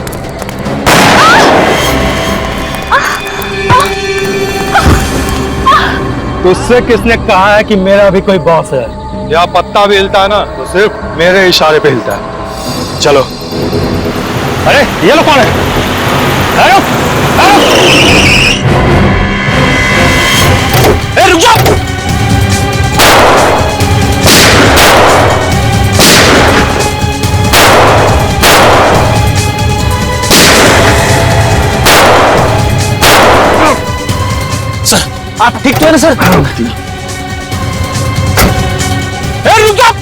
तुझसे किसने कहा है कि मेरा भी कोई बॉस है? या पत्ता भी हिलता है ना तो सिर्फ मेरे इशारे पे हिलता है। चलो। अरे ये लोग कौन है? रुक जाओ। सर आप ठीक तो है ना सर? रुक जाओ।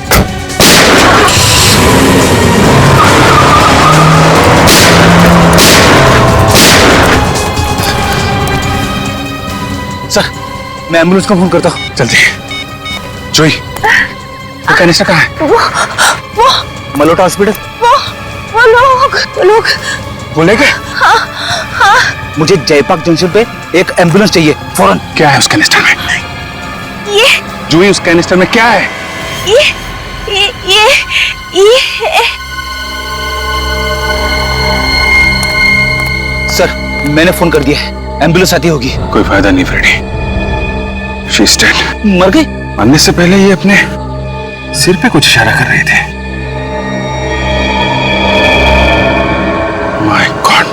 सर मैं एम्बुलेंस को फोन करता हूँ। जल्दी। जोई, वो कैनिस्टर कहाँ है? वो मलोटा हॉस्पिटल। वो लोग वो ले गए? हाँ। मुझे जयपाक जंक्शन पे एक एम्बुलेंस चाहिए फौरन। क्या है उस कैनिस्टर में? ये जोई, उस कैनिस्टर में क्या है? ये सर मैंने फोन कर दिया है, एम्बुलेंस आती होगी। कोई फायदा नहीं फ्रेडी, शी इज डेड। मर गई? मरने से पहले ये अपने सिर पे कुछ इशारा कर रहे थे। My God.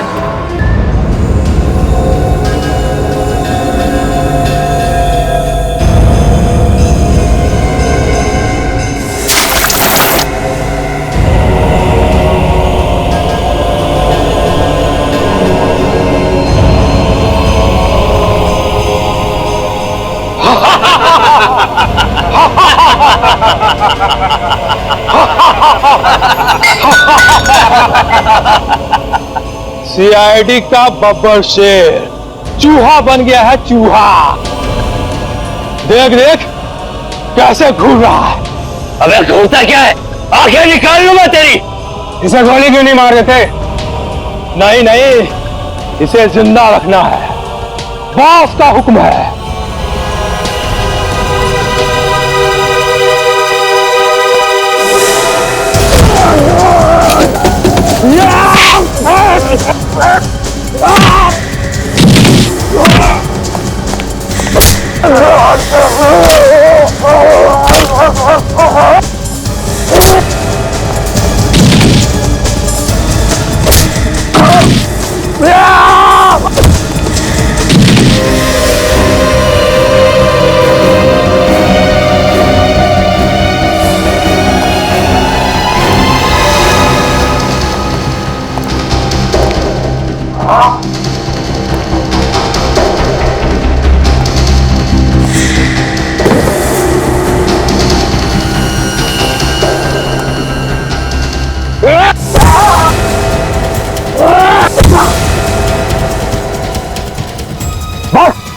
सीआईडी का बब्बर शेर चूहा बन गया है, चूहा। देख देख कैसे घूर रहा है। अबे घूरता क्या है? आंखें निकाल लूंगा तेरी। इसे गोली क्यों नहीं मार देते? नहीं नहीं, इसे जिंदा रखना है, बॉस का हुक्म है।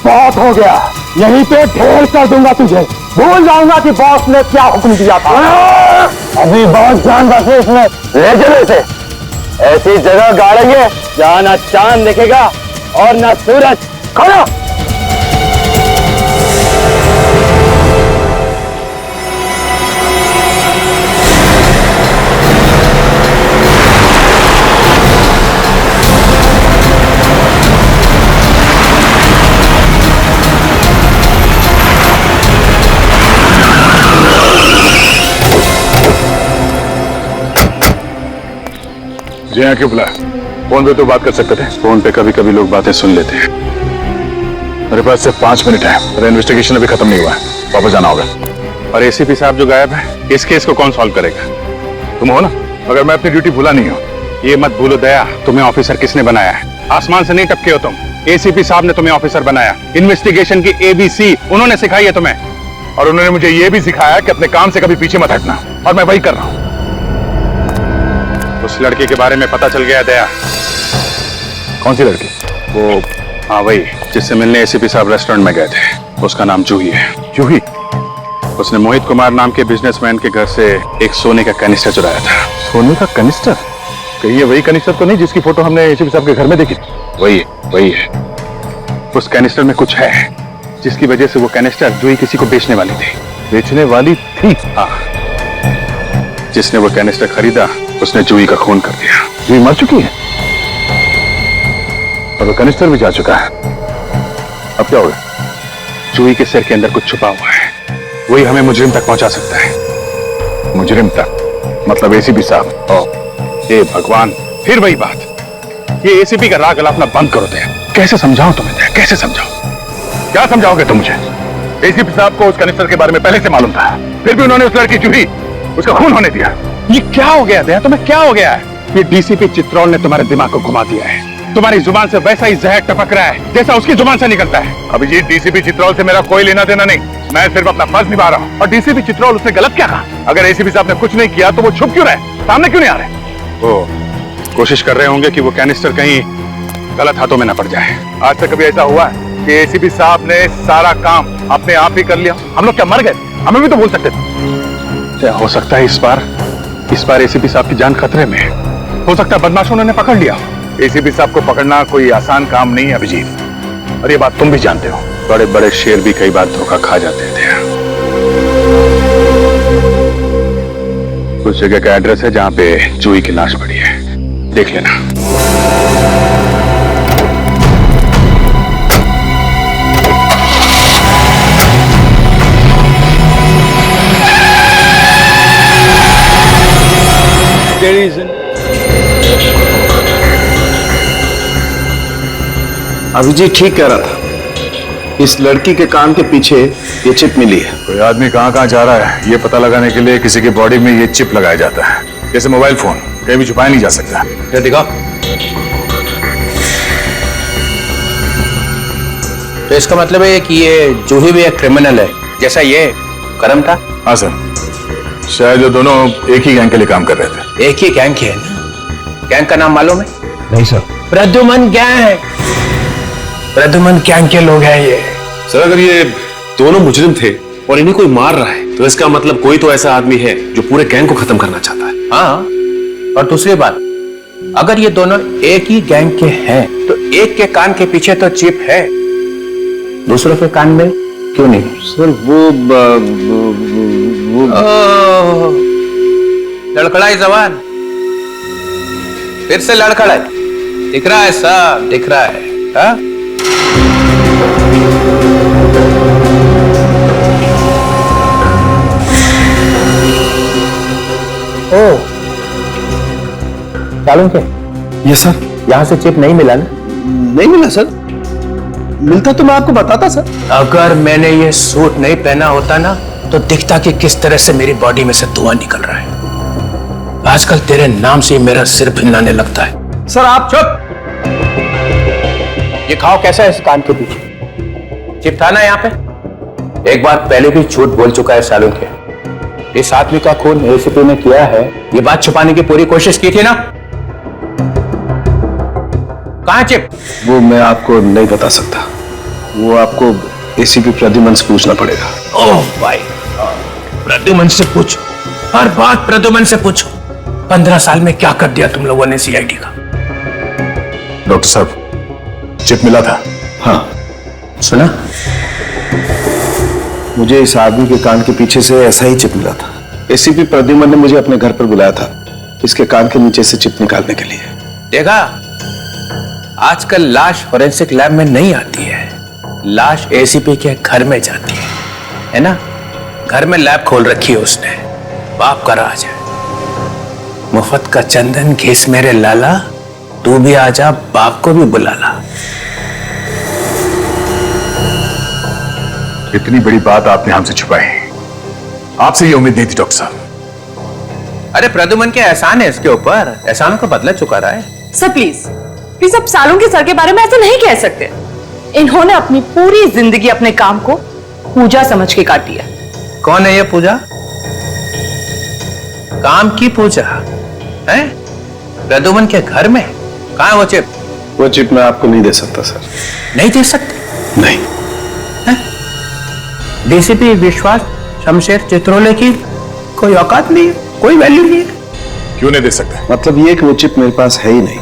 बहुत हो गया, यहीं पे ढेर कर दूंगा तुझे। भूल जाऊंगा कि बॉस ने क्या हुक्म दिया था। अभी बहुत जान बचे इसमें। ले चलो इसे, ऐसी जगह गाड़ेंगे जहां ना चांद दिखेगा और ना सूरज। खड़ो। जी हाँ, क्यों बुलाया? फोन पे तो बात कर सकते थे। फोन पे कभी कभी लोग बातें सुन लेते हैं। मेरे पास सिर्फ 5 मिनट है, मेरा इन्वेस्टिगेशन अभी खत्म नहीं हुआ है, वापस जाना होगा। और एसीपी साहब जो गायब है, इस केस को कौन सॉल्व करेगा? तुम हो ना? अगर मैं अपनी ड्यूटी भूला नहीं हूँ। ये मत भूलो दया, तुम्हें ऑफिसर किसने बनाया है? आसमान से नहीं टपके हो तुम। एसीपी साहब ने तुम्हें ऑफिसर बनाया, इन्वेस्टिगेशन की एबीसी उन्होंने सिखाई है तुम्हें, और उन्होंने मुझे यह भी सिखाया कि अपने काम से कभी पीछे मत हटना, और मैं वही कर रहा हूं। उस लड़की के बारे में पता चल गया दया। कौन सी लड़की? वो हाँ वही जिससे मिलने एसीपी साहब रेस्टोरेंट में गए थे। उसका नाम जूही है। जूही? उसने मोहित कुमार नाम के बिजनेसमैन के घर से एक सोने का कैनिस्टर चुराया था। सोने का कैनिस्टर? कहीं ये वही कैनिस्टर तो नहीं जिसकी फोटो हमने एसीपी साहब के घर में देखी? वही है। उस कैनिस्टर में कुछ है जिसकी वजह से वो कैनिस्टर जूही किसी को बेचने वाली थी। बेचने वाली थी? हाँ। जिसने वो कैनिस्टर खरीदा उसने जूही का खून कर दिया। जूही मर चुकी है और वो कैनिस्टर भी जा चुका है। अब क्या होगा? जूही के सिर के अंदर कुछ छुपा हुआ है, वही हमें मुजरिम तक पहुंचा सकता है। मुजरिम तक? मतलब एसीपी साहब? हे भगवान, फिर वही बात। ये एसीपी का राग अलापना बंद करो दया। कैसे समझाऊं तुम्हें? कैसे समझाऊं? क्या समझाओगे तुम मुझे? एसीपी साहब को उस कैनिस्टर के बारे में पहले से मालूम था, फिर भी उन्होंने उस लड़की जूही उसका खून होने दिया। ये क्या हो गया दया? तुम्हें क्या हो गया है? ये डीसीपी चित्रोल ने तुम्हारे दिमाग को घुमा दिया है। तुम्हारी जुबान से वैसा ही जहर टपक रहा है जैसा उसकी जुबान से निकलता है। अभिजीत, डीसीपी चित्रोल से मेरा कोई लेना देना नहीं, मैं सिर्फ अपना फर्ज निभा रहा हूँ। और डीसीपी चित्रोल उसने गलत क्या कहा? अगर एसीपी साहब ने कुछ नहीं किया तो वो छुप क्यों रहे, सामने क्यों नहीं आ रहे? वो कोशिश कर रहे होंगे कि वो कैनिस्टर कहीं गलत हाथों में न पड़ जाए। आज तक कभी ऐसा हुआ है कि एसीपी साहब ने सारा काम अपने आप ही कर लिया? हम लोग क्या मर गए? हमें भी तो बोल सकते थे। क्या हो सकता है इस बार एसीपी साहब की जान खतरे में है। हो सकता है बदमाशों ने पकड़ लिया। एसीपी साहब को पकड़ना कोई आसान काम नहीं है अभिजीत, और ये बात तुम भी जानते हो। बड़े बड़े शेर भी कई बार धोखा खा जाते थे। कुछ जगह का एड्रेस है जहां पे जूही की लाश पड़ी है, देख लेना। अभिजीत ठीक कह रहा था, इस लड़की के कान के पीछे ये चिप मिली है। कोई आदमी कहां कहां जा रहा है ये पता लगाने के लिए किसी की बॉडी में ये चिप लगाया जाता है। जैसे मोबाइल फोन कहीं भी छुपाया नहीं जा सकता। ये दिखाओ। तो इसका मतलब है कि ये जूही भी एक क्रिमिनल है जैसा ये करम था? हाँ सर, शायद ये दोनों एक ही गैंग के लिए काम कर रहे थे। एक ही गैंग है ना? गैंग का नाम मालूम है? नहीं sir. Pradyuman gang. Pradyuman gang के लोग हैं ये। सर अगर ये दोनों मुजरिम थे और इन्हें कोई मार रहा है तो इसका मतलब कोई तो ऐसा आदमी है जो पूरे गैंग को खत्म करना चाहता है। हाँ, और दूसरी बात, अगर ये दोनों एक ही गैंग के हैं तो एक के कान के पीछे तो चिप है, दूसरों के कान में क्यों नहीं? सर वो लड़खड़ाई जवान, फिर से लड़खड़ाई। दिख रहा है सब, दिख रहा है। हाँ? ओ, मालूम क्या? ये सर, यहां से चिप नहीं मिला ना? नहीं मिला सर। मिलता तो मैं आपको बताता सर। अगर मैंने ये सूट नहीं पहना होता ना तो दिखता कि किस तरह से मेरी बॉडी में से धुआं निकल रहा है। आजकल तेरे नाम से मेरा सिर भिन्नाने लगता है। सर आप चुप। ये खाओ कैसा है इस कान के पीछे? चिप था ना यहाँ पे? एक बार पहले भी झूठ बोल चुका है सालों के। इस आदमी का खून एसीपी ने किया है, ये बात छुपाने की पूरी कोशिश की थी ना? कहां चिप? वो मैं आपको नहीं बता सकता, वो आपको एसीपी प्रद्युमन से पूछना पड़ेगा। ओह भाई, प्रद्युमन से पूछो, हर बात प्रद्युमन से पूछो। 15 साल में क्या कर दिया तुम लोगों ने सीआईडी का? डॉक्टर साहब, चिप मिला था? हाँ। सुना? मुझे इस आदमी के कान के पीछे से ऐसा ही चिप मिला था। एसीपी प्रद्युमन ने मुझे अपने घर पर बुलाया था इसके कान के नीचे से चिप निकालने के लिए। देखा, आजकल लाश फोरेंसिक लैब में नहीं आती है, लाश एसीपी के घर में जाती है ना? घर में लैब खोल रखी है उसने, बाप का राज है। मुफ्त का चंदन घिस मेरे लाला, तू भी आजा, बाप को भी बुला ला। इतनी बड़ी बात आपने हमसे छुपाई, आपसे ये उम्मीद नहीं थी डॉक्टर साहब। अरे प्रद्युमन के एहसान है इसके ऊपर, एहसानों का बदला चुका रहा है। सर प्लीज, प्लीज आप सालों के सर के बारे में ऐसा नहीं कह सकते। इन्होंने अपनी पूरी जिंदगी अपने काम को पूजा समझ के काट दिया। कौन है ये पूजा? काम की पूजा है? प्रदुमन के घर में? कहाँ है वो चिप? वो चिप मैं आपको नहीं दे सकता सर। नहीं दे सकते? नहीं। डीसीपी विश्वास शमशेर चित्रोले की कोई औकात नहीं है, कोई वैल्यू नहीं है। क्यों नहीं दे सकते? मतलब ये कि वो चिप मेरे पास है ही नहीं।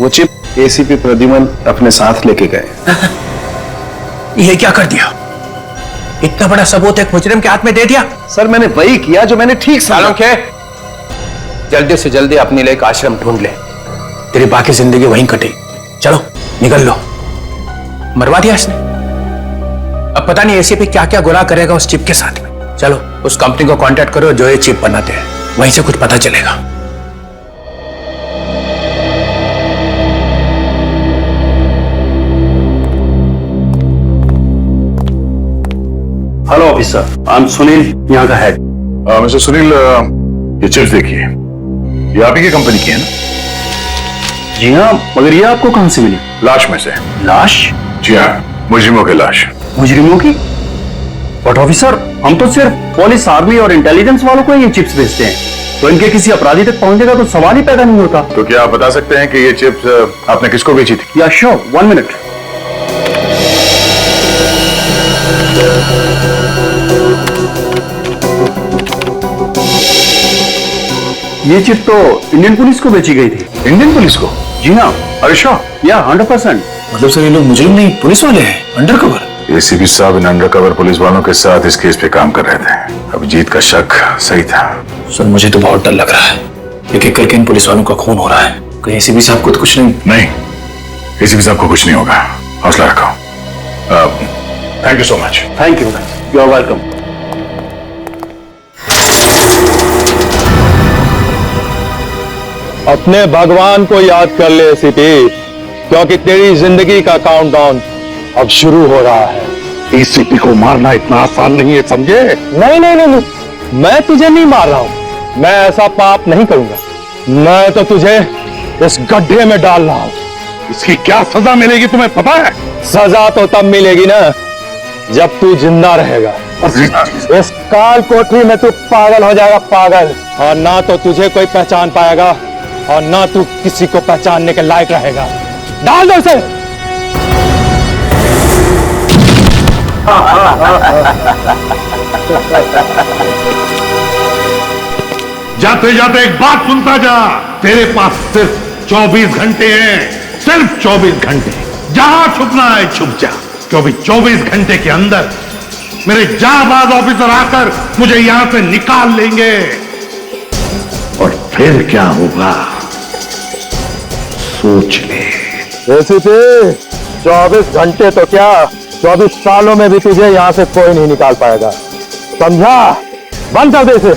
वो चिप एसीपी प्रद्युमन अपने साथ लेके गए। ये क्या कर दिया? इतना बड़ा सबूत एक मुजरिम के हाथ में दे दिया। सर मैंने वही किया जो मैंने ठीक समझा। के जल्दी से जल्दी अपने लिए एक आश्रम ढूंढ ले, तेरी बाकी जिंदगी वहीं कटेगी। चलो निकल लो। मरवा दिया इसने, अब पता नहीं एसीपी क्या क्या गुनाह करेगा उस चिप के साथ में। चलो उस कंपनी को कांटेक्ट करो जो ये चिप बनाते हैं, वहीं से कुछ पता चलेगा। Hello officer, I am Sunil, यहाँ का हेड। मिस्टर सुनील, ये चिप्स देखिए, ये आप ही की कंपनी की है ना? जी हाँ, मगर ये आपको कहां से मिली? लाश में से। लाश? जी हाँ, मुजरिमों की लाश। मुजरिमों की? बट ऑफिसर, हम तो सिर्फ पुलिस, आर्मी और इंटेलिजेंस वालों को ये चिप्स भेजते हैं, तो इनके किसी अपराधी तक पहुंचने का तो सवाल ही पैदा नहीं होता। तो क्या आप बता सकते हैं कि ये चिप्स आपने किसको बेची थी? या श्योर, 1 मिनट। ये चिप तो इंडियन पुलिस को बेची गई थी। इंडियन पुलिस को? जी हाँ। अरे श्योर? या 100%। मतलब सर ये लोग मुजरिम नहीं, पुलिस वाले हैं, अंडरकवर। एसीपी साहब इन अंडरकवर पुलिस वालों के साथ इस केस पे काम कर रहे थे। अभिजीत का शक सही था। सर मुझे तो बहुत डर लग रहा है, एक एक करके इन पुलिस वालों का खून हो रहा है। कहीं एसीपी साहब को तो कुछ नहीं? नहीं, एसीपी साहब को कुछ नहीं होगा, हौसला रखो। Thank you so much. Thank you, you are welcome. अपने भगवान को याद कर ले एसीपी, क्योंकि तेरी जिंदगी का काउंटडाउन अब शुरू हो रहा है। एसीपी को मारना इतना आसान नहीं है, समझे? नहीं नहीं नहीं, मैं तुझे नहीं मार रहा हूं, मैं ऐसा पाप नहीं करूंगा। मैं तो तुझे इस गड्ढे में डाल रहा हूं। इसकी क्या सजा मिलेगी तुम्हें पता है? सजा तो तब मिलेगी ना जब तू जिंदा रहेगा। इस काल कोठरी में तू पागल हो जाएगा, पागल, और ना तो तुझे कोई पहचान पाएगा और ना तू किसी को पहचानने के लायक रहेगा। डाल दो उसे। जाते जाते एक बात सुनता जा, तेरे पास सिर्फ 24 घंटे हैं, सिर्फ 24 घंटे। जहां छुपना है छुप जा, क्योंकि 24 घंटे के अंदर मेरे जाबाज ऑफिसर आकर मुझे यहां से निकाल लेंगे। और फिर क्या होगा सोच ले। एसीपी, 24 घंटे तो क्या, 24 सालों में भी तुझे यहां से कोई नहीं निकाल पाएगा, समझा? बंद कर दे इसे।